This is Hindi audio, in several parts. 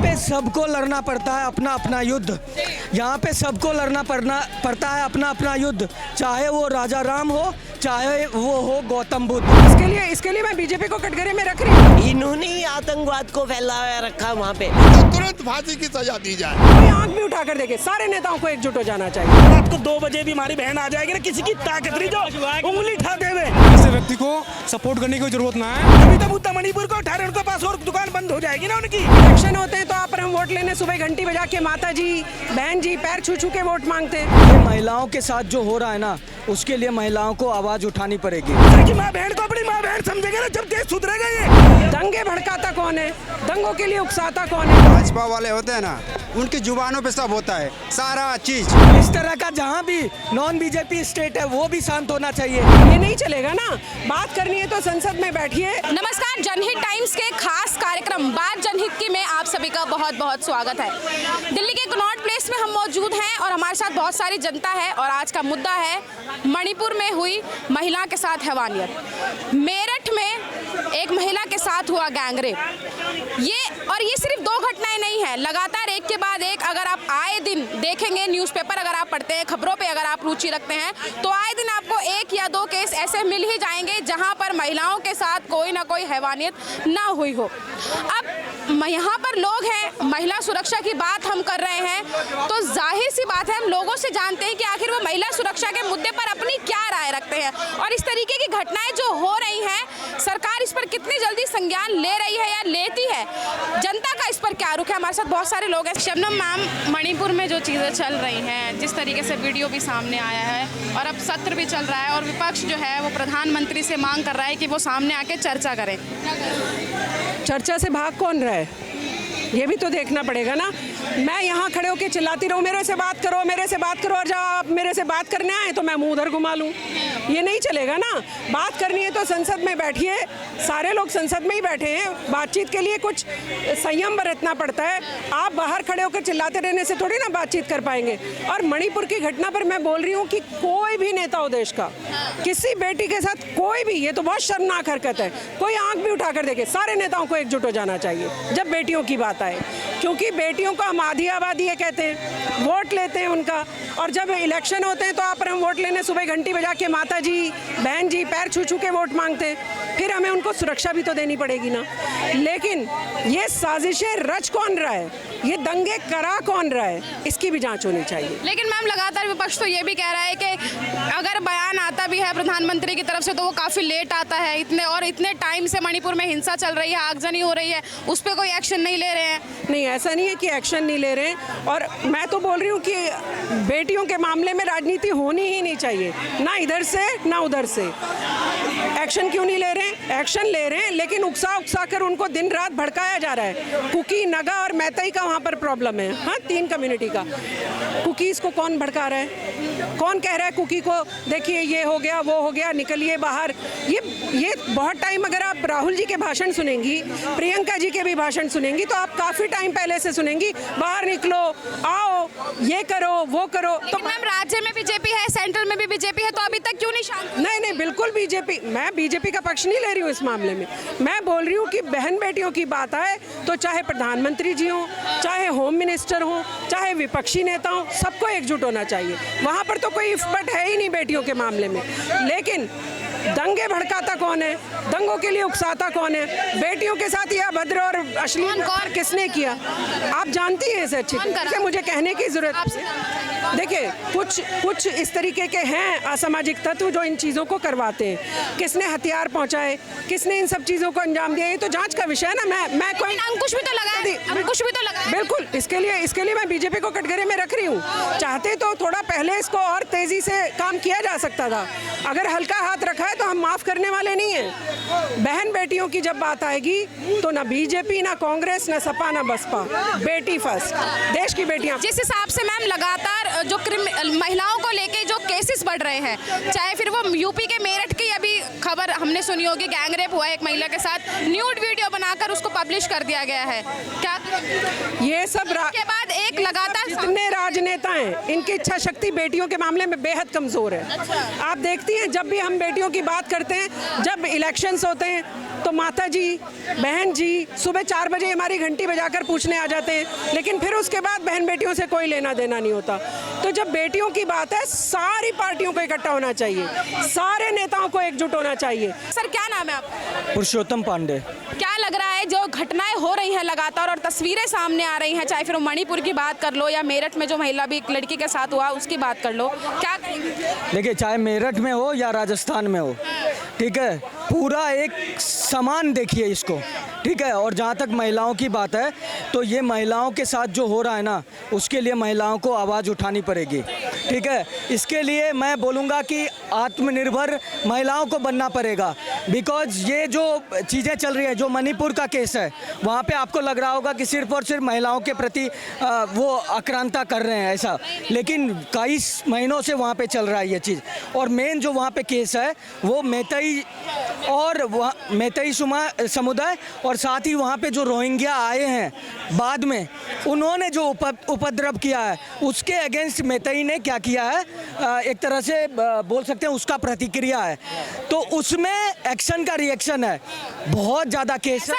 पे सबको लड़ना पड़ता है अपना अपना युद्ध। यहाँ पे सबको लड़ना पड़ता है अपना अपना युद्ध, चाहे वो राजा राम हो, चाहे वो हो गौतम बुद्ध। इसके लिए मैं बीजेपी को कटघरे में रख रही हूँ। इन्होंने ही आतंकवाद को फैलाया रखा वहाँ पे। तो तुरंत फांसी की सजा दी जाए। कोई आंख भी उठा कर देखे, सारे नेताओं को एकजुट हो जाना चाहिए। रात को 2 बजे भी हमारी बहन आ जाएगी ना, किसी की ताकत नहीं जो उंगली उठा देवे। ऐसे व्यक्ति को सपोर्ट करने की जरूरत ना है। अभी तो मुद्दा मणिपुर को उठा रहे, उनके पास और दुकान बंद हो जाएगी ना उनकी। इलेक्शन होते हैं तो आप हम वोट लेने सुबह घंटी बजा के माता जी बहन जी पैर छू छू के वोट मांगते हैं। ये महिलाओं के साथ जो हो रहा है ना, उसके लिए महिलाओं को आवाज उठानी पड़ेगी। कि माँ बहन को अपनी माँ बहन समझेगा ना, जब देश सुधरेगा। ये दंगे भड़काता कौन है, दंगों के लिए उकसाता कौन है? भाजपा वाले होते हैं ना, उनकी जुबानों पे सब होता है, सारा चीज। इस तरह का जहाँ भी नॉन बीजेपी स्टेट है वो भी शांत होना चाहिए। ये नहीं चलेगा ना। बात करनी है तो संसद में बैठिए। नमस्कार, जनहित टाइम्स के खास कार्यक्रम बात जनहित की में आप सभी का बहुत बहुत स्वागत है। दिल्ली के कनॉट प्लेस में हम मौजूद हैं और हमारे साथ बहुत सारी जनता है और आज का मुद्दा है मणिपुर में हुई महिला के साथ हैवानियत। मेरठ में एक महिला के साथ हुआ गैंगरेप। ये सिर्फ 2 घटनाएं नहीं है, लगातार एक के बाद एक। अगर आप आए दिन देखेंगे न्यूज़पेपर, अगर आप पढ़ते हैं, खबरों पे अगर आप रुचि रखते हैं, तो आए दिन आपको 1 या 2 केस ऐसे मिल ही जाएंगे जहां पर महिलाओं के साथ कोई ना कोई हैवानियत ना हुई हो। अब यहाँ पर लोग हैं, महिला सुरक्षा की बात हम कर रहे हैं, तो जाहिर सी बात है हम लोगों से जानते हैं कि आखिर वो महिला सुरक्षा के मुद्दे पर अपनी क्या राय रखते हैं और इस तरीके की घटनाएं जो हो रही हैं, सरकार इस पर कितनी जल्दी संज्ञान ले रही है या लेती है, जनता का इस पर क्या रुख है। हमारे साथ बहुत सारे लोग हैं। शबनम मैम, मणिपुर में जो चीज़ें चल रही हैं, जिस तरीके से वीडियो भी सामने आया है और अब सत्र भी चल रहा है और विपक्ष जो है वो प्रधानमंत्री से मांग कर रहा है कि वो सामने आके चर्चा करें, चर्चा से भाग कौन रहा है, ये भी तो देखना पड़ेगा ना। मैं यहाँ खड़े होकर चिल्लाती रहूँ मेरे से बात करो, मेरे से बात करो, और जब आप मेरे से बात करने आए तो मैं मुंह उधर घुमा लूँ, ये नहीं चलेगा ना। बात करनी है तो संसद में बैठिए, सारे लोग संसद में ही बैठे हैं। बातचीत के लिए कुछ संयम बरतना पड़ता है। आप बाहर खड़े होकर चिल्लाते रहने से थोड़ी ना बातचीत कर पाएंगे। और मणिपुर की घटना पर मैं बोल रही हूँ कि कोई भी नेता हो देश का, किसी बेटी के साथ कोई भी, ये तो बहुत शर्मनाक हरकत है, कोई आंख भी उठा कर देखे, सारे नेताओं को एकजुट हो जाना चाहिए जब बेटियों की बात आए। क्योंकि बेटियों को हम आधी आबादी ये कहते हैं, वोट लेते हैं उनका, और जब इलेक्शन होते हैं तो आप हम वोट लेने सुबह घंटी बजा के माता जी बहन जी पैर छू छू के वोट मांगते हैं, फिर हमें उनको सुरक्षा भी तो देनी पड़ेगी ना। लेकिन ये साजिशें रच कौन रहा है, ये दंगे करा कौन रहा है, इसकी भी जांच होनी चाहिए। लेकिन मैम लगातार विपक्ष तो ये भी कह रहा है कि अगर बयान आता भी है प्रधानमंत्री की तरफ से तो वो काफ़ी लेट आता है, इतने टाइम से मणिपुर में हिंसा चल रही है, आगजनी हो रही है, उस पर कोई एक्शन नहीं ले रहे हैं। नहीं, ऐसा नहीं है कि एक्शन नहीं ले रहे हैं। और मैं तो बोल रही हूँ कि बेटियों के मामले में राजनीति होनी ही नहीं चाहिए, ना इधर से ना उधर से। एक्शन क्यों नहीं ले रहे हैं? एक्शन ले रहे हैं, लेकिन उकसा कर उनको दिन रात भड़काया जा रहा है। कुकी, नगा और मैतई का वहाँ पर प्रॉब्लम है, हाँ, 3 कम्युनिटी का। कुकीज़ को कौन भड़का रहा है? कौन कह रहा है कुकी को देखिए ये हो गया वो हो गया, निकलिए बाहर? ये बहुत टाइम, अगर आप राहुल जी के भाषण सुनेंगी, प्रियंका जी के भी भाषण सुनेंगी, तो आप काफ़ी टाइम पहले से सुनेंगी, बाहर निकलो, आओ, ये करो वो करो। तो मैम राज्य में बीजेपी है, सेंट्रल में भी बीजेपी है, तो अभी तक क्यों नहीं शांत? नहीं, बिल्कुल बीजेपी, मैं बीजेपी का पक्ष नहीं ले रही हूँ इस मामले में। मैं बोल रही हूँ कि बहन बेटियों की बात आए तो चाहे प्रधानमंत्री जी हों, चाहे होम मिनिस्टर हों, चाहे विपक्षी नेता हों, सबको एकजुट होना चाहिए। वहाँ पर तो कोई इफ्फट है ही नहीं बेटियों के मामले में। लेकिन दंगे भड़काता कौन है, दंगों के लिए उकसाता कौन है, बेटियों के साथ यह अभद्र और अश्लील कौर किसने किया? आप जानती हैं इसे अच्छी तरह से, मुझे कहने की जरूरत है। देखिए, कुछ इस तरीके के हैं असामाजिक तत्व जो इन चीज़ों को करवाते हैं। किसने हथियार पहुंचाए, किसने इन सब चीज़ों को अंजाम दिया, ये तो जांच का विषय है ना। मैं कोई अंकुश भी तो लगा, बिल्कुल, इसके लिए मैं बीजेपी को कटघरे में रख रही हूँ। चाहते तो थोड़ा पहले इसको और तेजी से काम किया जा सकता था। अगर हल्का हाथ रखा है तो हम माफ करने वाले नहीं हैं। बहन बेटियों की जब बात आएगी तो ना बीजेपी, ना कांग्रेस, ना सपा, ना बसपा, बेटी फर्स्ट, देश की बेटियां। जिस हिसाब से मैम लगातार जो महिलाओं महिलाओं को लेके जो केसेस बढ़ रहे हैं, चाहे फिर वो यूपी के मेरठ की अभी खबर हमने सुनी होगी, गैंगरेप हुआ एक महिला के साथ, न्यूड वीडियो बनाकर उसको पब्लिश कर दिया गया है। क्या ये सब के बाद एक लगातार जितने राजनेता हैं इनकी इच्छा शक्ति बेटियों के मामले में बेहद कमजोर है। आप देखती हैं जब भी हम बेटियों की बात करते हैं, जब इलेक्शंस होते हैं तो माता जी, बहन जी सुबह 4 बजे हमारी घंटी बजाकर पूछने आ जाते हैं, लेकिन फिर उसके बाद बहन बेटियों से कोई लेना देना नहीं होता। तो जब बेटियों की बात है, सारी पार्टियों को इकट्ठा होना चाहिए, सारे नेताओं को एकजुट होना चाहिए। सर क्या नाम है आपका? पुरुषोत्तम पांडे। क्या लग रहा है जो घटनाएं हो रही हैं लगातार और तस्वीरें सामने आ रही हैं, चाहे फिर मणिपुर की बात कर लो या मेरठ में जो महिला भी एक लड़की के साथ हुआ उसकी बात कर लो, क्या कहेंगे? देखिए, चाहे मेरठ में हो या राजस्थान में हो, ठीक है, पूरा एक समान देखिए इसको, ठीक है। और जहाँ तक महिलाओं की बात है तो ये महिलाओं के साथ जो हो रहा है ना, उसके लिए महिलाओं को आवाज़ उठानी पड़ेगी, ठीक है। इसके लिए मैं बोलूँगा कि आत्मनिर्भर महिलाओं को बनना पड़ेगा, बिकॉज ये जो चीज़ें चल रही है, जो मणिपुर का केस है, वहाँ पे आपको लग रहा होगा कि सिर्फ और सिर्फ महिलाओं के प्रति वो आक्रांता कर रहे हैं ऐसा, लेकिन कई महीनों से वहाँ पे चल रहा है ये चीज़। और मेन जो वहाँ पे केस है वो मैतेई और मैतेई समुदाय और साथ ही वहाँ पे जो रोहिंग्या आए हैं बाद में, उन्होंने जो उपद्रव किया है उसके अगेंस्ट मैतेई ने क्या किया है, एक तरह से बोल सकते हैं उसका प्रतिक्रिया है, तो उसमें एक्शन का रिएक्शन है, बहुत ज़्यादा केस है।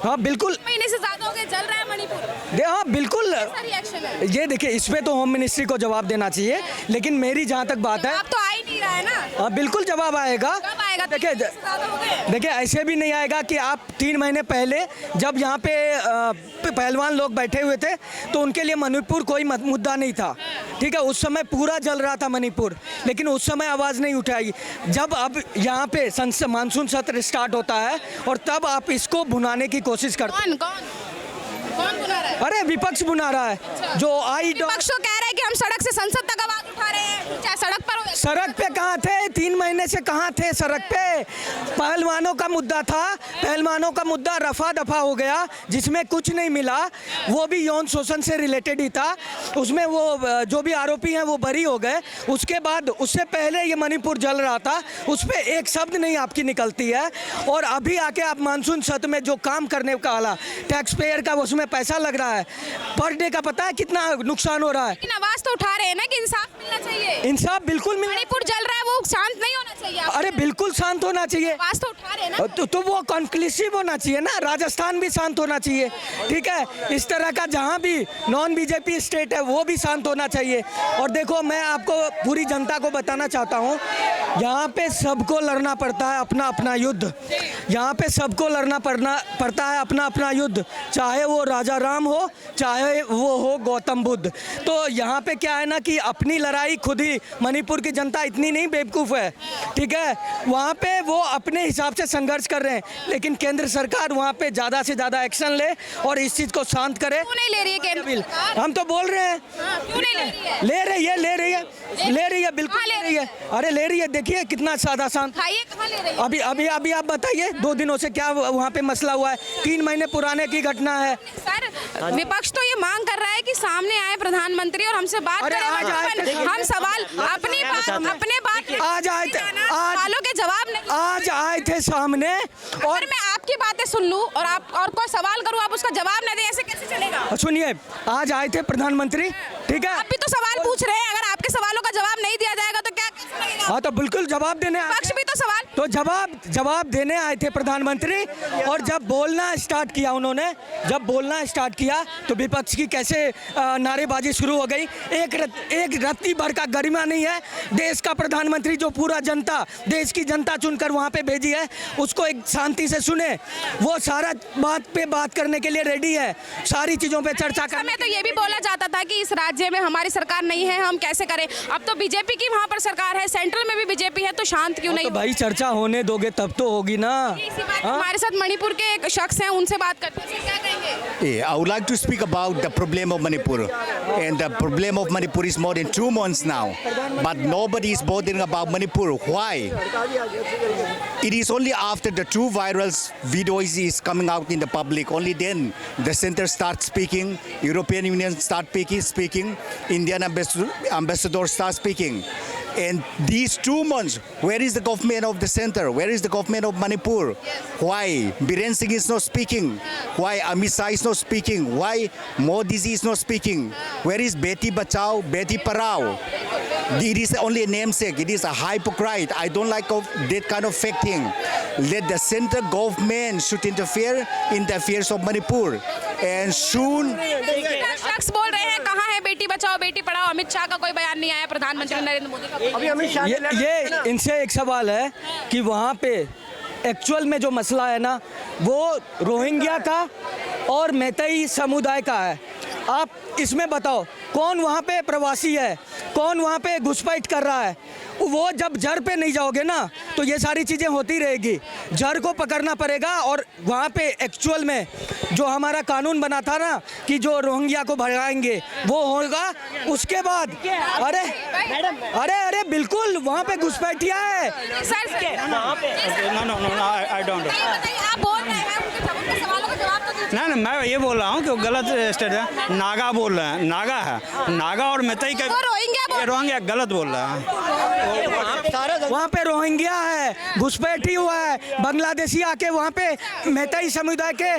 हाँ बिल्कुल, महीने से ज़्यादा हो गए, चल रहा है मणिपुर। हाँ बिल्कुल, रिएक्शन है ये देखिए, इस पे तो होम मिनिस्ट्री को जवाब देना चाहिए, लेकिन मेरी जहाँ तक बात है, अब तो आ ही नहीं रहा है ना। हाँ बिल्कुल जवाब आएगा। कब आएगा? देखिए ऐसे भी नहीं आएगा कि आप 3 महीने पहले जब यहाँ पे पहलवान लोग बैठे हुए थे तो उनके लिए मणिपुर कोई मुद्दा नहीं था, ठीक है, उस समय पूरा जल रहा था मणिपुर, लेकिन उस समय आवाज़ नहीं उठाई। जब अब यहाँ पे मानसून सत्र स्टार्ट होता है और तब आप इसको भुनाने की कोशिश करते हैं। कौन बुला रहा है? अरे विपक्ष बुला रहा है, जो विपक्ष तो कह रहा है कि हम सड़क से संसद तक आवाज उठा रहे हैं, क्या सड़क पर हो? सड़क पे कहाँ थे? 3 महीने से कहाँ थे सड़क पे? पहलवानों का मुद्दा था, पहलवानों का मुद्दा रफा दफा हो गया, जिसमें कुछ नहीं मिला, वो भी यौन शोषण से रिलेटेड ही था, उसमें वो जो भी आरोपी हैं वो बरी हो गए। उसके बाद उससे पहले ये मणिपुर जल रहा था, उस पर एक शब्द नहीं आपकी निकलती है, और अभी आके आप मानसून सत्र में जो काम करने का आला टैक्स पेयर का उसमें पैसा लग रहा है, पर डे का पता है कितना नुकसान हो रहा है। लेकिन आवाज तो उठा रहे हैं ना कि इंसाफ मिलना चाहिए। इंसाफ बिल्कुल मणिपुर जल रहा है, वो शांत नहीं होना चाहिए। अरे बिल्कुल शांत होना चाहिए, आवाज तो उठा रहे हैं ना। तो वो कॉन्क्लूसिव होना चाहिए ना, राजस्थान भी शांत होना चाहिए, ठीक है। इस तरह का जहाँ भी नॉन बीजेपी स्टेट है वो भी शांत होना चाहिए। और देखो, मैं आपको पूरी जनता को बताना चाहता हूँ, यहाँ पे सबको लड़ना पड़ता है अपना अपना युद्ध, यहाँ पे सबको लड़ना पड़ता है अपना अपना युद्ध, चाहे वो राजा राम हो, चाहे वो हो गौतम बुद्ध। तो यहाँ पे क्या है ना कि अपनी लड़ाई खुद ही, मणिपुर की जनता इतनी नहीं बेवकूफ़ है, ठीक है, वहाँ पे वो अपने हिसाब से संघर्ष कर रहे हैं, लेकिन केंद्र सरकार वहाँ पे ज़्यादा से ज़्यादा एक्शन ले और इस चीज़ को शांत करे। क्यों नहीं ले रही है केंद्र सरकार? हम तो बोल रहे हैं, क्यों नहीं ले रही है? ले रही है, बिल्कुल ले रही है। अरे ले रही है, देखिए कितना सादा शांत। खाइए, कहाँ ले रही है? अभी आप बताइए, 2 दिनों से क्या वहाँ पे मसला हुआ है? 3 महीने पुराने की घटना है। सर, विपक्ष तो ये मांग कर रहा है कि सामने आए प्रधानमंत्री और हमसे बात अरे करें। हम सवाल अपनी बात आज आए थे, सवालों के जवाब नहीं। आज आए थे सामने, और मैं आपकी बातें सुन लूं और कोई सवाल करूं, आप उसका जवाब न दें, ऐसे कैसे चलेगा? सुनिए, आज आए थे प्रधानमंत्री, ठीक है, आप भी तो सवाल पूछ रहे हैं, अगर आपके सवालों का जवाब नहीं दिया जाएगा तो क्या कैसे लगेगा? हाँ तो बिल्कुल जवाब देने पक्ष भी तो सवाल, तो जवाब देने आए थे प्रधानमंत्री। और जब बोलना स्टार्ट किया उन्होंने, जब बोलना स्टार्ट किया तो विपक्ष की कैसे नारेबाजी शुरू हो गई। एक रत्ती भर का गरिमा नहीं है, देश का प्रधानमंत्री जो पूरा जनता, देश की जनता चुनकर वहाँ पे भेजी है, उसको एक शांति से सुने, वो सारा बात करने के लिए रेडी है, सारी चीज़ों पे चर्चा करने। समय तो ये भी बोला जाता था कि इस राज्य में हमारी सरकार नहीं है, हम कैसे करें। अब तो बीजेपी की वहाँ पर सरकार है, सेंट्रल में भी बीजेपी है, तो शांत क्यों नहीं? भाई चर्चा होने दोगे तब तो होगी ना। इसी बात हमारे साथ मणिपुर के एक शख्स हैं, उनसे बात करते हैं। सर, क्या कहेंगे? I would like to speak about the problem of Manipur. And the problem of Manipur is more than 2 months now. But nobody is bothering about Manipur. Why? It is only after the two viral videos is coming out in the public, only then the center starts speaking, European Union start speaking, Indian ambassador starts speaking. And these 2 months, where is the government of the center? Where is the government of Manipur? Why Biren Singh is not speaking? Why Amit Shah is not speaking? Why Modi ji is not speaking? Where is Beti Bachao, Beti Parao? It is only a namesake. It is a hypocrite. I don't like that kind of fake thing. Let the central government should interfere in the affairs of Manipur. And soon. शख्स बोल रहे हैं कहाँ है बेटी बचाओ बेटी पढ़ाओ, अमित शाह का कोई बयान नहीं आया, प्रधानमंत्री नरेंद्र मोदी का ये इनसे एक सवाल है कि वहाँ पे एक्चुअल में जो मसला है ना वो रोहिंग्या का और मैतेई समुदाय का है। आप इसमें बताओ कौन वहाँ पे प्रवासी है, कौन वहाँ पे घुसपैठ कर रहा है। वो जब जड़ पे नहीं जाओगे ना तो ये सारी चीज़ें होती रहेगी। जड़ को पकड़ना पड़ेगा और वहाँ पे एक्चुअल में जो हमारा कानून बना था ना कि जो रोहिंग्या को भगाएंगे वो होगा। उसके बाद अरे अरे अरे बिल्कुल वहाँ पे घुसपैठिया है। सर आई डोंट बताइए, आप बोल रहे हैं उनके सवालों का जवाब तो दीजिए। ना मैं ये बोल रहा हूँ कि वो गलत स्टेट है। नागा बोल रहे हैं, नागा है, नागा और मैतेई का वो रोहिंग्या गलत बोल रहा है। वहाँ पे रोहिंग्या है, घुसपैठी हुआ है, बांग्लादेशी आके वहाँ पे मैतेई समुदाय के।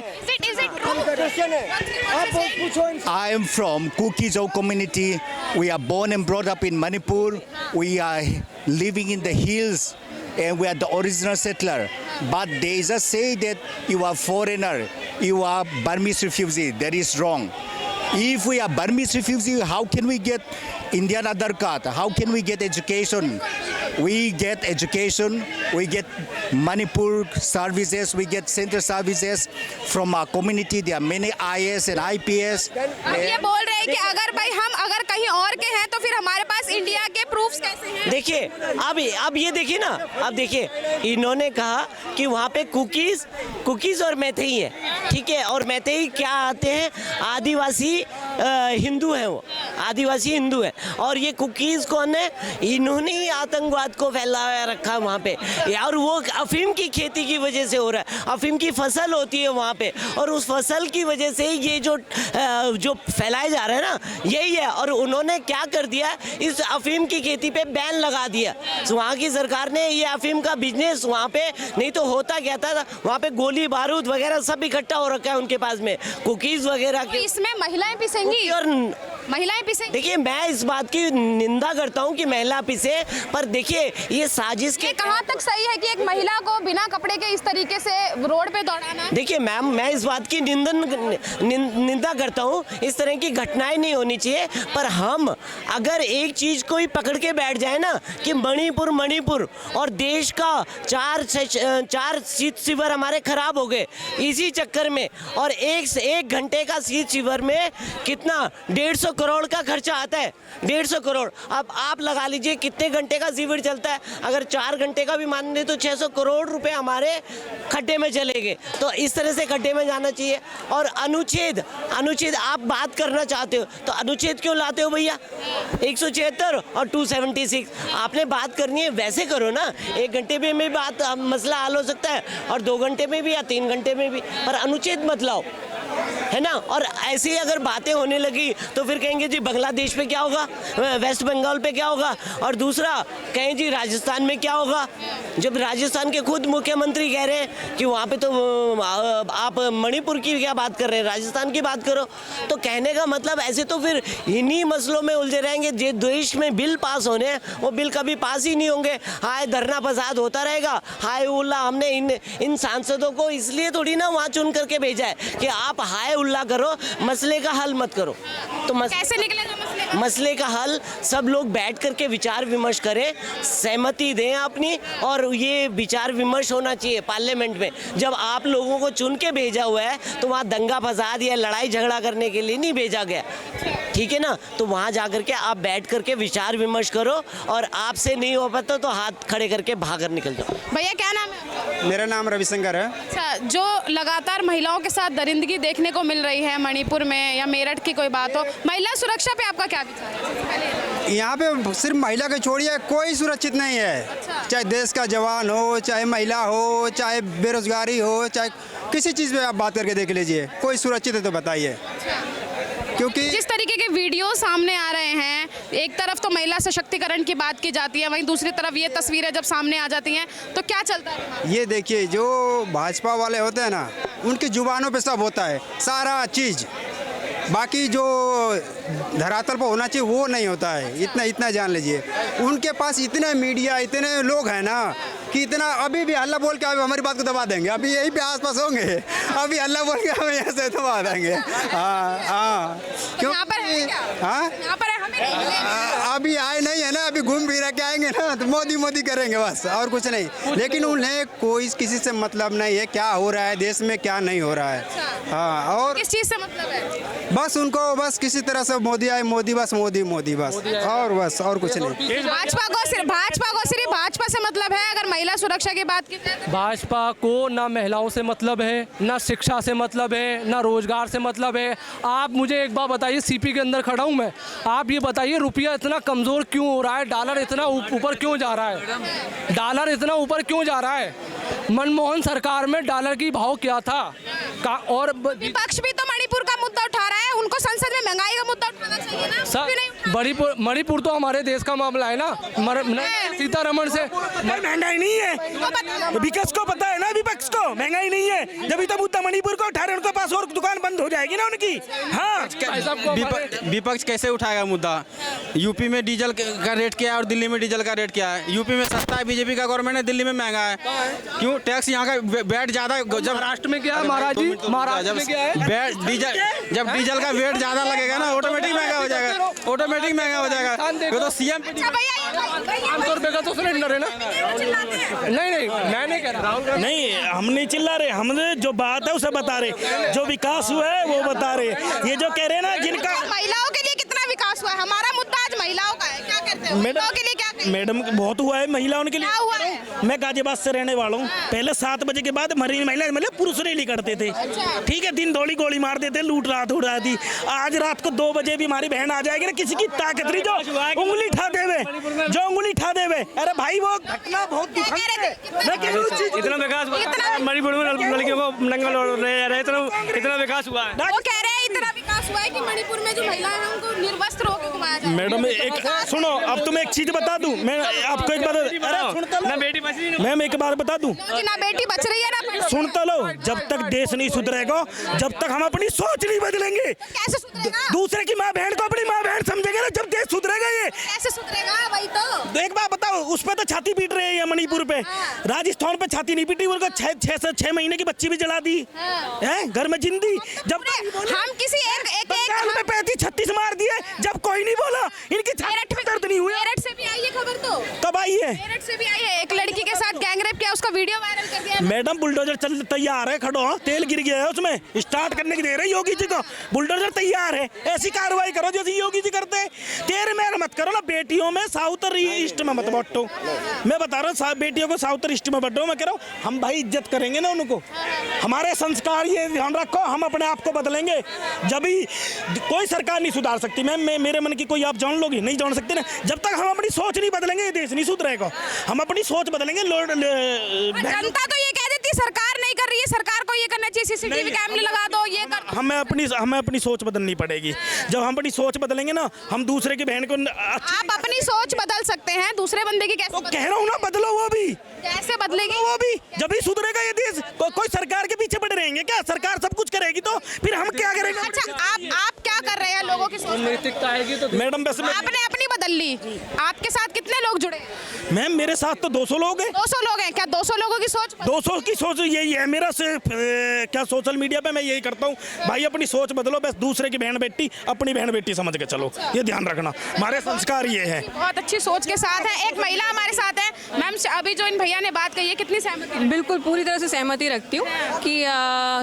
I am from Kukizhou community. We are born and brought up in Manipur. We are living in the hills and we are the original settler. But they just say that you are foreigner, you are Burmese refugee. That is wrong. If we are Burmese refugee, how can we get Indian Aadhaar card? How can we get education? We get education, we get Manipur services, we get center services from our community. There are many IAS and IPS. हम ये बोल रहे हैं कि अगर भाई हम अगर कहीं और के हैं तो फिर हमारे पास इंडिया के प्रूफ्स कैसे हैं? देखिए अब ये देखिए ना, अब देखिए इन्होंने कहा कि वहाँ पे कुकीज और मैतेई है, ठीक है। और मैतेई क्या आते हैं, आदिवासी हिंदू हैं, वो आदिवासी हिंदू है। और ये कुकीज कौन है? इन्होंने ही आतंकवाद को फैलाया रखा वहाँ पे। और वो अफीम की खेती की वजह से हो रहा है। अफीम की फसल होती है वहाँ पे और उस फसल की वजह से ये जो फैलाए जा रहे हैं ना यही है। और उन्होंने क्या कर दिया, इस अफीम की खेती पे बैन लगा दिया। तो वहाँ की सरकार ने ये अफीम का बिजनेस वहाँ पे, नहीं तो होता क्या था वहाँ पे गोली बारूद वगैरह सब इकट्ठा हो रखा है उनके पास में, कुकीज वगैरह तो इसमें महिलाएं पिसेंगी और महिलाएं पिसेंगी। देखिए मैं इस बात की निंदा करता हूँ कि महिला पिसे, पर देखिए ये साजिश के कहाँ तक सही है कि एक महिला को बिना कपड़े के इस तरीके से रोड पे दौड़ाना? देखिए मैम, मैं इस बात की निंदा करता हूँ, इस तरह की घटनाएं नहीं होनी चाहिए। पर हम अगर एक चीज को ही पकड़ के बैठ जाए ना कि मणिपुर और देश का 4 शीत शिविर हमारे खराब हो गए इसी चक्कर में, और एक घंटे का शीत शिविर में कितना 150 करोड़ का खर्चा आता है, 150 करोड़। अब आप लगा लीजिए कितने घंटे का शिविर चलता है, अगर 4 घंटे का भी मान ले तो 600 करोड़ रुपए हमारे खड्डे में चले गए। तो इस तरह से खड्डे में जाना चाहिए। और अनुच्छेद आप बात करना चाहते हो तो अनुच्छेद क्यों लाते हो भैया? 176 और 276 आपने बात करनी है वैसे करो ना। 1 घंटे में बात मसला हल हो सकता है और 2 घंटे में भी या 3 घंटे में भी, पर अनुच्छेद मत लाओ, है ना। और ऐसे ही अगर बातें होने लगी तो फिर कहेंगे जी बांग्लादेश पे क्या होगा, वेस्ट बंगाल पे क्या होगा, और दूसरा कहें जी राजस्थान में क्या होगा। जब राजस्थान के खुद मुख्यमंत्री कह रहे हैं कि वहाँ पे तो आप मणिपुर की क्या बात कर रहे हैं, राजस्थान की बात करो। तो कहने का मतलब ऐसे तो फिर इन्हीं मसलों में उलझे रहेंगे। जो देश में बिल पास होने हैं वो बिल कभी पास ही नहीं होंगे। हाय धरना फसाद होता रहेगा, हाय उल्ला। हमने इन सांसदों को इसलिए थोड़ी ना वहाँ चुन करके भेजा है कि आप हाय उल्ला करो, मसले का हल मत करो। तो कैसे निकलेगा मसले? मसले का हल सब लोग बैठ करके विचार विमर्श करें, सहमति दें अपनी, और ये विचार विमर्श होना चाहिए पार्लियामेंट में। जब आप लोगों को चुन के भेजा हुआ है तो वहाँ दंगा फसाद या लड़ाई झगड़ा करने के लिए नहीं भेजा गया, ठीक है ना? तो वहाँ जा करके आप बैठ करके विचार विमर्श करो, और आपसे नहीं हो पाता तो हाथ खड़े करके बाहर निकल जाओ। भैया क्या नाम है? मेरा नाम रविशंकर है। अच्छा, जो लगातार महिलाओं के साथ दरिंदगी देखने को मिल रही है मणिपुर में या मेरठ की कोई बात हो, महिला सुरक्षा पे आपका क्या विचार है? यहाँ पे सिर्फ महिला के छोड़िए कोई सुरक्षित नहीं है। चाहे देश का जवान हो, चाहे महिला हो, चाहे बेरोजगारी हो, चाहे किसी चीज़ पे आप बात करके देख लीजिए, कोई सुरक्षित है तो बताइए। क्योंकि जिस तरीके के वीडियो सामने आ रहे हैं, एक तरफ तो महिला सशक्तिकरण की बात की जाती है, वहीं दूसरी तरफ ये तस्वीरें जब सामने आ जाती हैं तो क्या चलता है? ये देखिए, जो भाजपा वाले होते हैं ना, उनकी जुबानों पे सब होता है सारा चीज़, बाकी जो धरातल पर होना चाहिए वो नहीं होता है। इतना जान लीजिए, उनके पास इतने मीडिया, इतने लोग हैं ना कि इतना अभी भी हल्ला बोल के अभी हमारी बात को दबा देंगे। अभी यहीं पे आसपास होंगे, अभी हल्ला बोल के हमें यहाँ से दबा देंगे। हाँ क्यों? यहाँ पर है क्या? हाँ, यहाँ पर है, हमें नहीं मिलेगा। अभी आए नहीं है ना, अभी घूम फिर के आएंगे ना तो मोदी करेंगे बस, और कुछ नहीं। लेकिन उन्हें कोई किसी से मतलब नहीं है क्या हो रहा है देश में, क्या नहीं हो रहा है। हाँ, और किस चीज़ से मतलब है? बस उनको बस किसी तरह से मोदी आए, मोदी बस, और कुछ नहीं। भाजपा को सिर्फ भाजपा से मतलब है। अगर महिला सुरक्षा की बात की जाए तो भाजपा को ना महिलाओं से मतलब है, ना शिक्षा से मतलब है, ना रोजगार से मतलब है। आप मुझे एक बात बताइए, सीपी के अंदर खड़ा हूँ मैं, आप ये बताइए रुपया इतना कमज़ोर क्यों हो रहा है? डॉलर इतना ऊपर क्यों जा रहा है? डॉलर इतना ऊपर क्यों जा रहा है? मनमोहन सरकार में डॉलर की भाव क्या था? और विपक्ष भी तो मणिपुर का मुद्दा उठा रहा है, उनको संसद में महंगाई का मुद्दा उठाना चाहिए ना। सर, मणिपुर तो हमारे देश का मामला है ना। सीतारमण से महंगाई नहीं है, विकास को पता है ना, विपक्ष को महंगाई नहीं है। जब तो मुद्दा मणिपुर को उठा रहे, उनके पास और दुकान बंद हो जाएगी ना उनकी। हाँ, विपक्ष कैसे उठाएगा मुद्दा? यूपी में डीजल का रेट क्या है और दिल्ली में डीजल का रेट क्या है? यूपी में सस्ता है बीजेपी का गवर्नमेंट है, दिल्ली में महंगा है। क्यों? टैक्स यहाँ का वेट ज्यादा। जब महाराष्ट्र में क्या है महाराज जी? महाराष्ट्र में क्या है? जब डीजल का वेट ज्यादा लगेगा ना, ऑटोमेटिक महंगा हो जाएगा, ऑटोमेटिक महंगा हो जाएगा। वो तो सीएम 500 रुपए का तो सिलेंडर है ना। नहीं, मैं नहीं कह रहा। नहीं, हम नहीं चिल्ला रहे, हमने जो बात है उसे बता रहे, जो विकास हुआ है वो बता रहे। ये जो कह रहे हैं ना, जिनका महिलाओं के लिए कितना विकास हुआ है? हमारा मुद्दा आज महिलाओं का है, क्या कहते हैं? महिलाओं के लिए क्या कहें? मैडम बहुत हुआ है महिलाओं के लिए। क्या हुआ है? मैं गाजियाबाद से रहने वाला हूँ। पहले 7 बजे के बाद महिला मतलब पुरुष रैली करते थे, ठीक है, दिन दौड़ी गोली मार देते, लूट रात हो रहा थी। आज रात को 2 बजे भी हमारी बहन आ जाएगी ना, किसी की ताकत नहीं जो उंगली उठा देवे। अरे भाई, वो घटना बहुत दुखद है। इतना विकास मणिपुर में लड़कियों को नंगा इतना विकास हुआ है। वो कह रहे हैं इतना विकास हुआ है कि मणिपुर में जो महिलाएं हैं उनको निर्वस्त्र होकर घुमाया जाए। मैडम एक सुनो, अब तुम्हें एक चीज बता दूं, मैं आपको एक बात, अरे सुनता लो, मैम एक बात बता दूं, ना बेटी बच रही है ना। सुनता लो, जब तक देश नहीं सुधरेगा, जब तक हम अपनी सोच नहीं बदलेंगे, कैसे सुधरेगा? दूसरे की माँ बहन को अपनी माँ बहन समझेंगे ना, जब देश सुधरेगा। ये कैसे सुधरेगा? वही तो एक बात बताओ, उस पे तो छाती पीट रहे हैं मणिपुर पे। राजस्थान पे छाती नहीं पीटी, उनको 6 महीने की बच्ची भी जला दी है घर में जिंदी। जब हम किसी एक 35-36 मार दिए, जब कोई नहीं बोला, इनकी छाती में दर्द नहीं हुआ। मेरठ से भी आई है खबर, तो कब आई है? मेरठ से भी आई है, एक लड़की के साथ गैंगरेप किया, उसका वीडियो वायरल कर दिया। मैडम बुलडोजर चल तैयार है, खड़ो, तेल गिर गया है उसमें, स्टार्ट करने की दे रहे योगी जी को। बुलडोजर तैयार है, ऐसी कार्रवाई करो जैसे योगी जी करते हैं। तेरे में मत करो ना, बेटियों में साउथ ईस्ट में मत बांटो। मैं बता रहा हूँ, बेटियों को साउथ ईस्ट में बांटो। मैं कह रहा हूँ, हम भाई इज्जत करेंगे ना उनको, हमारे संस्कार, ये ध्यान रखो, हम अपने आप को बदलेंगे। जब भी कोई सरकार नहीं सुधार सकती मैम, मेरे मन की कोई आप जान लोगे नहीं, जान सकते ना। जब तक हम अपनी सोच नहीं बदलेंगे, ये देश नहीं सुधरेगा। हम अपनी सोच बदलेंगे। जनता तो ये कह देती सरकार नहीं कर रही है, सरकार को ये करना चाहिए, सीसीटीवी कैमरे लगा दो, ये कर। हमें अपनी सोच बदलनी पड़ेगी। जब हम अपनी सोच बदलेंगे ना, हम दूसरे की बहन को आप अपनी सोच बदल सकते हैं, दूसरे बंदे की कैसे? तो कह रहा हूँ ना, बदलो। वो भी कैसे बदलेगी? वो भी जब ही सुधरेगा ये देश। कोई सरकार के पीछे पड़े रहेंगे क्या? सरकार सब कुछ करेगी तो फिर हम क्या करेंगे? अच्छा, आप क्या कर रहे हैं लोगों की सोच नैतिकता आएगी तो मैडम वैसे आपने अपनी बदल ली, आपके साथ कितने लोग जुड़े? मैम मेरे साथ तो 200 लोग हैं। 200 लोग हैं। क्या 200 लोगों की सोच 200 की सोच यही है मेरा से क्या सोशल मीडिया पे मैं यही करता हूँ भाई, अपनी सोच बदलो, बस दूसरे की बहन बेटी अपनी बहन बेटी समझ के चलो, ये ध्यान रखना, हमारे संस्कार ये है। बहुत अच्छी सोच के साथ है। एक महिला हमारे साथ है। मैम अभी जो इन भैया ने बात कही है, कितनी सहमति? बिल्कुल पूरी तरह से सहमति रखती हूँ कि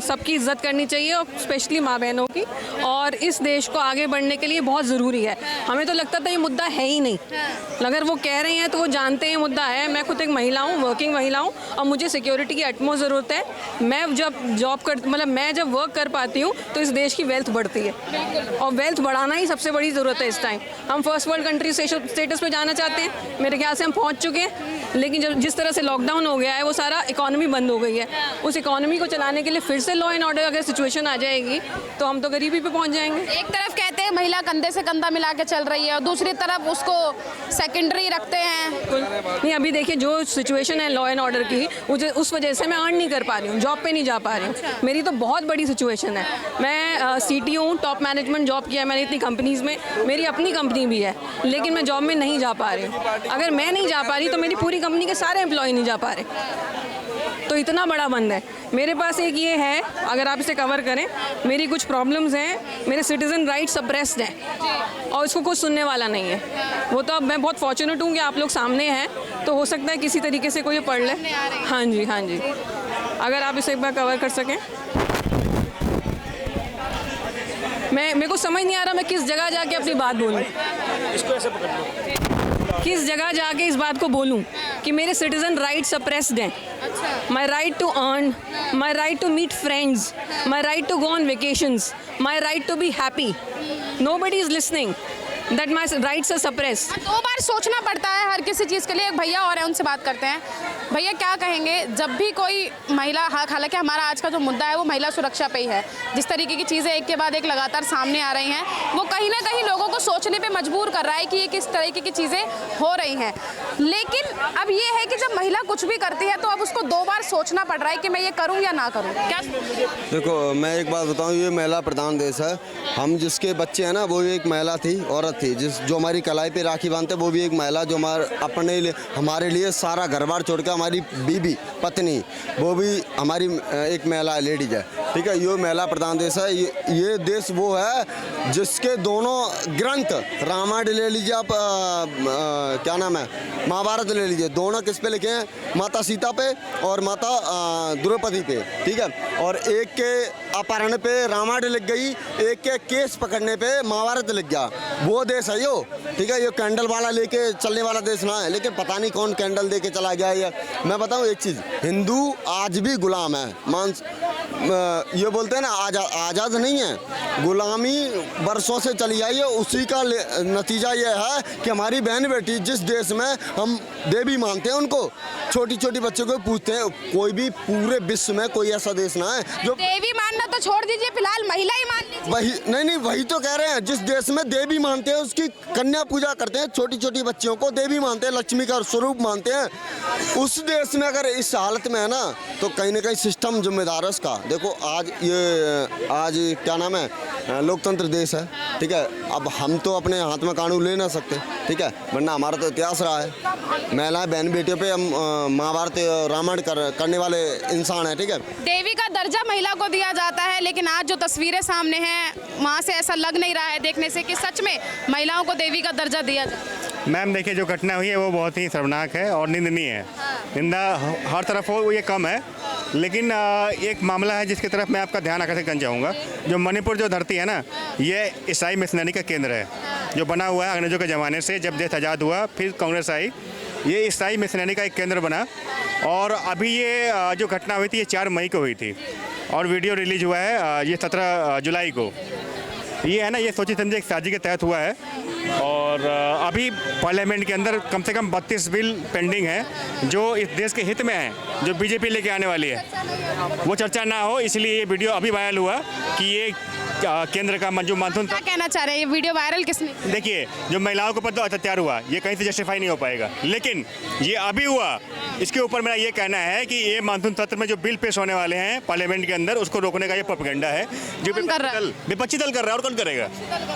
सबकी इज्जत करनी चाहिए और स्पेशली माँ बहनों की, और इस देश को आगे बढ़ने के लिए बहुत ज़रूरी है। हमें तो लगता था ये मुद्दा है ही नहीं, अगर वो कह रहे हैं तो वो जानते हैं मुद्दा है। मैं खुद एक महिला हूँ, वर्किंग महिला हूँ, और मुझे सिक्योरिटी की अटमोस्ट ज़रूरत है। मैं जब मैं जब वर्क कर पाती हूँ तो इस देश की वेल्थ बढ़ती है, और वेल्थ बढ़ाना ही सबसे बड़ी ज़रूरत है इस टाइम। हम फर्स्ट वर्ल्ड कंट्री स्टेटस पे जाना चाहते हैं, मेरे ख्याल से हम पहुँच चुके हैं, लेकिन जब जिस तरह से लॉकडाउन हो गया है वो सारा इकोनॉमी बंद हो गई है। उस इकोनॉमी को चलाने के लिए फिर से लॉ एंड ऑर्डर अगर सिचुएशन आ जाएगी तो हम तो गरीबी पे पहुंच जाएंगे। एक तरफ कहते हैं महिला कंधे से कंधा मिला के चल रही है, और दूसरी तरफ उसको सेकेंडरी रखते हैं। नहीं, अभी देखिए जो सिचुएशन है लॉ एंड ऑर्डर की, उस वजह से मैं अर्न नहीं कर पा रही हूँ, जॉब पे नहीं जा पा रही हूँ। मेरी तो बहुत बड़ी सिचुएशन है। मैं CTO हूँ, टॉप मैनेजमेंट जॉब किया है मैंने इतनी कंपनीज़ में, मेरी अपनी कंपनी भी है, लेकिन मैं जॉब में नहीं जा पा रही हूँ। अगर मैं नहीं जा पा रही तो मेरी पूरी कंपनी के सारे एम्प्लॉय नहीं जा पा रहे, तो इतना बड़ा बंद है। मेरे पास एक ये है, अगर आप इसे कवर करें, मेरी कुछ प्रॉब्लम्स हैं, मेरे सिटीजन राइट सप्रेस्ड हैं और इसको कुछ सुनने वाला नहीं है। वो तो अब मैं बहुत फॉर्चुनेट हूँ कि आप लोग सामने हैं, तो हो सकता है किसी तरीके से कोई ये पढ़ ले। हाँ जी, हाँ जी, अगर आप इसे एक बार कवर कर सकें। मेरे को समझ नहीं आ रहा मैं किस जगह जाके अपनी बात बोलूँ, इसको ऐसे पकड़ लो, किस जगह जाके इस बात को बोलूं कि मेरे सिटीजन राइट सप्रेस्ड हैं। My right to earn, my right to meet friends, my right to go on vacations, my right to be happy, nobody is listening, that my rights are suppressed. 2 बार सोचना पड़ता है हर किसी चीज़ के लिए। एक भैया और है, उनसे बात करते हैं। भैया क्या कहेंगे जब भी कोई महिला, हालांकि हमारा आज का जो मुद्दा है वो महिला सुरक्षा पे ही है, जिस तरीके की चीज़ें एक के बाद एक लगातार सामने आ रही हैं, वो कहीं ना कहीं लोगों को सोचने पे मजबूर कर रहा है कि ये किस तरीके की चीज़ें हो रही हैं। लेकिन अब ये है कि जब महिला कुछ भी करती है तो अब उसको 2 बार सोचना पड़ रहा है कि मैं ये करूँ या ना करूँ। क्या देखो, मैं एक बात बताऊँ, ये महिला प्रधान देश है। हम जिसके बच्चे हैं ना, वो भी एक महिला थी, औरत थी। जो हमारी कलाई पे राखी बांधते वो भी एक महिला, जो हमारे लिए सारा घर बार छोड़ के, हमारी बीबी पत्नी, वो भी हमारी एक महिला लेडीज है, ठीक है। ये महिला प्रधान देश है। ये देश वो है जिसके दोनों ग्रंथ, रामायण ले लीजिए आप, क्या नाम है, महाभारत ले लीजिए, दोनों किस पे लिखे हैं? माता सीता पे और माता द्रौपदी पे, ठीक है। और एक के अपहरण पे रामायण लिख गई, एक के केस पकड़ने पे महाभारत लिख गया। वो देश है यो, ठीक है। ये कैंडल वाला लेके चलने वाला देश ना है, लेकिन पता नहीं कौन कैंडल दे के चला गया। ये मैं बताऊं एक चीज़, हिंदू आज भी गुलाम है। ये बोलते हैं ना, आज़ाद नहीं है, गुलामी वर्षों से चली आई है। उसी का नतीजा ये है कि हमारी बहन बेटी, जिस देश में हम देवी मानते हैं उनको, छोटी छोटी बच्चों को पूछते हैं, कोई भी पूरे विश्व में कोई ऐसा देश ना है जो देवी मानना तो छोड़ दीजिए, फिलहाल महिला ही मान लीजिए। वही नहीं, वही तो कह रहे हैं, जिस देश में देवी मानते हैं उसकी कन्या पूजा करते हैं, छोटी छोटी बच्चियों को देवी मानते हैं, लक्ष्मी का स्वरूप मानते हैं, उस देश में अगर इस हालत में है ना, तो कहीं ना कहीं सिस्टम जिम्मेदार है उसका। देखो आज क्या नाम है, लोकतंत्र देश है, ठीक है। अब हम तो अपने हाथ में कानून ले ना सकते, ठीक है, वरना हमारा तो इतिहास रहा है। महिलाएं बहन बेटियों पे हम महाभारत रामायण करने वाले इंसान हैं, ठीक है। देवी का दर्जा महिला को दिया जाता है, लेकिन आज जो तस्वीरें सामने हैं वहाँ से ऐसा लग नहीं रहा है देखने से कि सच में महिलाओं को देवी का दर्जा दिया जाता है। मैम देखिए, जो घटना हुई है वो बहुत ही शर्मनाक है और निंदनीय है। निंदा हर तरफ हो ये कम है, लेकिन एक मामला है जिसकी तरफ मैं आपका ध्यान आकर्षित करना चाहूँगा। जो मणिपुर जो धरती है ना, ये ईसाई मिशनरी का केंद्र है, जो बना हुआ है अंग्रेजों के ज़माने से। जब देश आज़ाद हुआ, फिर कांग्रेस आई, ये ईसाई मिशनरी का एक केंद्र बना। और अभी ये जो घटना हुई थी ये 4 मई को हुई थी, और वीडियो रिलीज हुआ है ये 17 जुलाई को। ये है ना, ये सोची समझे एक साजिश के तहत हुआ है। और अभी पार्लियामेंट के अंदर कम से कम 32 बिल पेंडिंग है जो इस देश के हित में है, जो बीजेपी लेके आने वाली है। वो चर्चा ना हो, इसलिए ये वीडियो अभी वायरल हुआ कि ये केंद्र का मंजू मानसून। क्या कहना चाह रहे हैं, ये वीडियो वायरल किसने? देखिए, जो महिलाओं के ऊपर तो अत्याचार हुआ, ये कहीं से जस्टिफाई नहीं हो पाएगा, लेकिन ये अभी हुआ, इसके ऊपर मेरा ये कहना है कि ये मानसून सत्र में जो बिल पेश होने वाले हैं पार्लियामेंट के अंदर, उसको रोकने का ये प्रोपेगेंडा है जो विपक्षी दल कर रहा है। और कौन करेगा?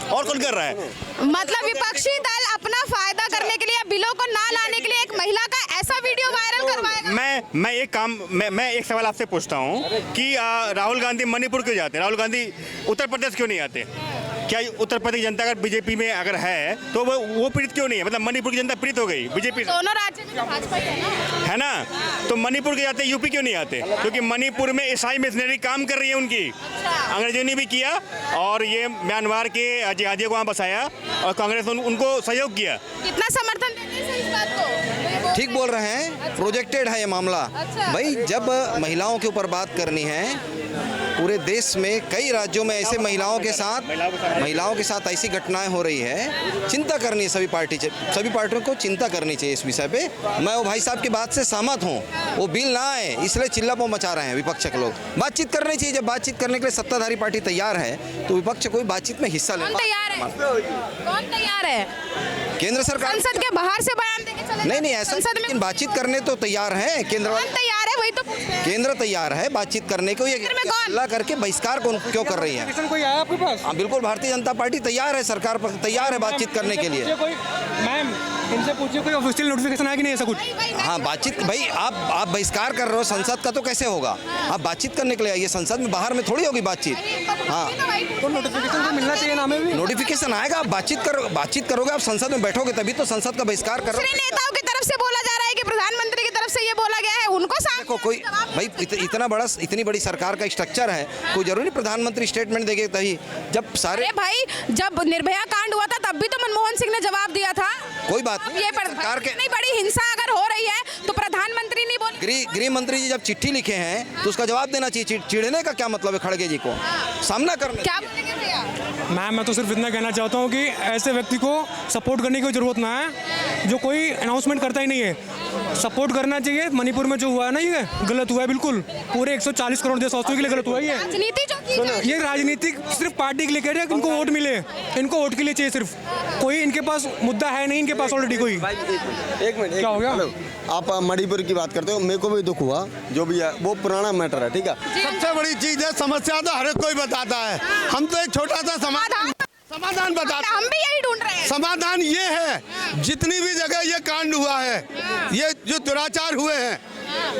और कौन कर रहा है? मतलब विपक्षी दल अपना फायदा करने के लिए, बिलों को ना लाने के लिए एक महिला का ऐसा वीडियो वायरल करवाएगा। मैं एक सवाल आपसे पूछता हूँ कि राहुल गांधी मणिपुर क्यों जाते हैं? राहुल गांधी उत्तर प्रदेश क्यों नहीं आते? क्या उत्तर प्रदेश की जनता अगर बीजेपी में अगर है तो वो पीड़ित क्यों नहीं है? मतलब मणिपुर की जनता पीड़ित हो गई बीजेपी दोनों राज्य में तो भाजपा ही है ना, तो मणिपुर के जाते यूपी क्यों नहीं आते? क्योंकि मणिपुर में ईसाई मिशनरी काम कर रही है उनकी। अंग्रेजों ने भी किया और ये म्यांमार के जिहादियों को वहाँ बसाया और कांग्रेस ने उनको सहयोग किया। कितना समर्थन देते हैं इस बात को? ठीक बोल रहे हैं, प्रोजेक्टेड है ये मामला। भाई जब महिलाओं के ऊपर बात करनी है, पूरे देश में कई राज्यों में ऐसे महिलाओं के साथ ऐसी घटनाएं हो रही है, चिंता करनी है सभी पार्टियों को चिंता करनी चाहिए इस विषय पे। मैं वो भाई साहब की बात से सहमत हूँ, वो बिल ना आए इसलिए चिल्लापो मचा रहे हैं विपक्ष के लोग। बातचीत करनी चाहिए, जब बातचीत करने के लिए सत्ताधारी पार्टी तैयार है तो विपक्ष कोई बातचीत में हिस्सा ले। कौन तैयार है? केंद्र सरकार। संसद के बाहर से बयान देके चले नहीं ऐसा, लेकिन बातचीत करने तो तैयार है केंद्र। तैयार है, वही तो केंद्र तैयार है बातचीत करने को। ये हल्ला करके बहिष्कार क्यों कर रही है? कोई आया आपके पास? हाँ बिल्कुल, भारतीय जनता पार्टी तैयार है, सरकार तैयार है बातचीत करने के लिए। मैम इनसे पूछिए कोई ऑफिशियल नोटिफिकेशन आया कि नहीं ऐसा कुछ? हाँ बातचीत, भाई आप बहिष्कार कर रहे हो संसद का तो कैसे होगा? आप बातचीत करने के लिए आइए, संसद में बाहर में थोड़ी होगी बातचीत। हाँ तो नोटिफिकेशन तो मिलना चाहिए ना हमें भी। नोटिफिकेशन आएगा, आप बातचीत करोगे, आप संसद में बैठोगे तभी तो संसद का बहिष्कार कर रहे हो। नेताओं की तरफ से बोला जा रहा है कि प्रधानमंत्री की तरफ से ये बोला गया है, उनको देखो कोई भाई इतनी बड़ी सरकार का स्ट्रक्चर है, कोई जरूरी प्रधानमंत्री स्टेटमेंट देंगे तभी। जब सारे भाई जब निर्भया कांड हुआ था तब भी तो मनमोहन सिंह ने जवाब दिया था। कोई बात ये सरकार के इतनी बड़ी हिंसा अगर हो रही है तो प्रधानमंत्री नहीं बोले? गृह मंत्री जी जब चिट्ठी लिखे हैं तो उसका जवाब देना चाहिए। चिढ़ने का क्या मतलब है खड़गे जी को? सामना करना। क्या बोलेंगे भैया? मैम मैं तो सिर्फ इतना कहना चाहता हूँ कि ऐसे व्यक्ति को सपोर्ट करने की जरूरत ना है जो कोई अनाउंसमेंट करता ही नहीं है। सपोर्ट करना चाहिए। मणिपुर में जो हुआ है ना, ये गलत हुआ है बिल्कुल। पूरे 140 करोड़ देशवासियों के लिए गलत हुआ है ये राजनीतिक सिर्फ पार्टी के लिए कह रहे हैं कि इनको वोट मिले, इनको वोट के लिए चाहिए सिर्फ। कोई इनके पास मुद्दा है नहीं, इनके पास ऑलरेडी कोई। एक मिनट क्या हो गया? आप मणिपुर की बात करते हो, मेरे को भी दुख हुआ, जो भी है वो पुराना मैटर है, ठीक है। सबसे बड़ी चीज है, समस्या तो हर कोई बताता है, हम तो एक छोटा सा समाधान बताते हैं। हम भी यही ढूंढ रहे हैं। समाधान ये है, जितनी भी जगह ये कांड हुआ है, ये जो दुराचार हुए हैं,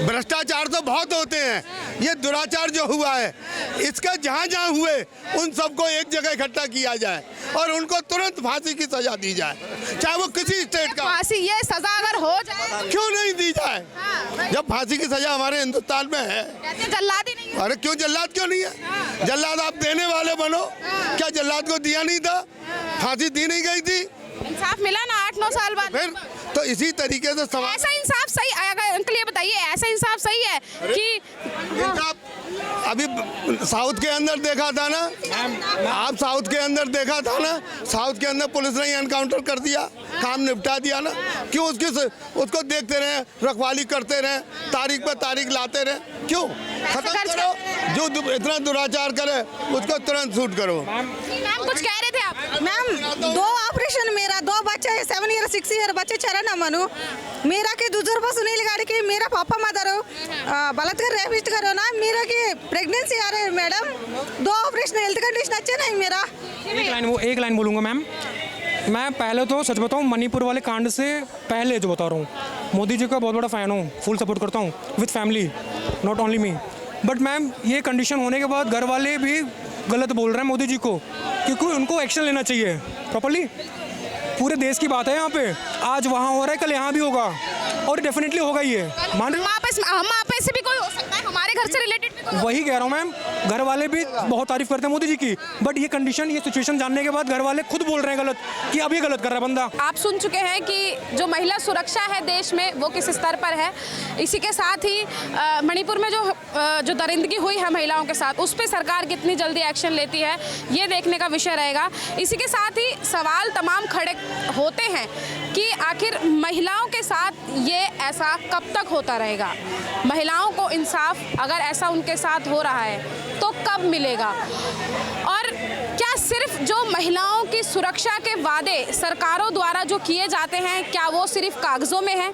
भ्रष्टाचार तो बहुत होते हैं, ये दुराचार जो हुआ है इसका जहाँ जहाँ हुए उन सबको एक जगह इकट्ठा किया जाए और उनको तुरंत फांसी की सजा दी जाए, चाहे वो किसी स्टेट का। फांसी ये सजा अगर हो जाए क्यों नहीं दी जाए? जब फांसी की सजा हमारे हिंदुस्तान में है, जल्लाद ही नहीं। अरे क्यों जल्लाद क्यों नहीं है? जल्लाद आप देने वाले बनो। क्या जल्लाद को दिया नहीं था? फांसी दी नहीं गई थी? इंसाफ मिला ना 8-9 साल बाद। फिर तो इसी तरीके से सवाल, ऐसा इंसाफ सही, अगर अंकल ये बताइए, ऐसा इंसाफ सही है कि अभी साउथ के अंदर देखा था ना, आप साउथ के अंदर देखा था ना, साउथ के अंदर पुलिस ने एनकाउंटर कर दिया, काम निपटा दिया ना। क्यों उसको देखते रहे, रखवाली करते रहे, तारीख पर तारीख लाते रहे? क्यों? खत्म करो, जो इतना दुराचार करे उसको तुरंत शूट करो। मैम कुछ कह रहे थे आप? मैम 2 ऑपरेशन, मेरा 2 बच्चे 7 ईयर 6 ईयर बच्चे चरण मनु मेरा के दुजुर्ग सुनील गाड़ी के मेरा पापा मदर बलात्कार रेपिस्ट करो ना, मेरा के प्रेगनेंसी आ रहे है मैडम, 2 ऑपरेशन, हेल्थ कंडीशन अच्छे नहीं मेरा। एक लाइन बोलूँगा मैम। मैं पहले तो सच बताऊँ, मणिपुर वाले कांड से पहले जो बता रहा हूँ, मोदी जी का बहुत बड़ा फ़ैन हूँ, फुल सपोर्ट करता हूँ with family, not only me. But ma'am ये कंडीशन होने के बाद घर वाले भी गलत बोल रहे हैं मोदी जी को, क्योंकि उनको एक्शन लेना चाहिए प्रॉपर्ली। पूरे देश की बात है यहाँ पे, आज वहाँ हो रहा है, कल यहाँ भी होगा और डेफिनेटली होगा ये। मान रहे हम आप से भी कोई हो सकता है, हमारे घर से रिलेटेड भी कोई। वही कह रहा हूँ मैम, घर वाले भी बहुत तारीफ करते हैं मोदी जी की, बट ये कंडीशन, ये सिचुएशन जानने के बाद घर वाले खुद बोल रहे हैं गलत कि अब ये गलत कर रहा है बंदा। आप सुन चुके हैं कि जो महिला सुरक्षा है देश में वो किस स्तर पर है। इसी के साथ ही मणिपुर में जो दरिंदगी हुई है महिलाओं के साथ, उस पर सरकार कितनी जल्दी एक्शन लेती है, ये देखने का विषय रहेगा। इसी के साथ ही सवाल तमाम खड़े होते हैं कि आखिर महिलाओं के साथ ये ऐसा कब तक होता रहेगा? महिलाओं को इंसाफ अगर ऐसा उनके साथ हो रहा है तो कब मिलेगा? और क्या सिर्फ सिर्फ जो महिलाओं की सुरक्षा के वादे सरकारों द्वारा जो किए जाते हैं, क्या वो सिर्फ कागज़ों में हैं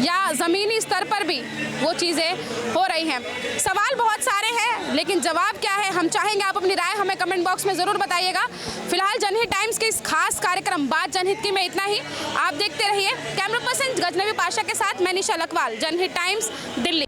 या ज़मीनी स्तर पर भी वो चीज़ें हो रही हैं? सवाल बहुत सारे हैं, लेकिन जवाब क्या है हम चाहेंगे आप अपनी राय हमें कमेंट बॉक्स में ज़रूर बताइएगा। फिलहाल जनहित टाइम्स के इस खास कार्यक्रम बात जनहित की में इतना ही। आप देखते रहिए। कैमरा पर्सन गजनवी पाशा के साथ मैं निशा लखवाल, जनहित टाइम्स, दिल्ली।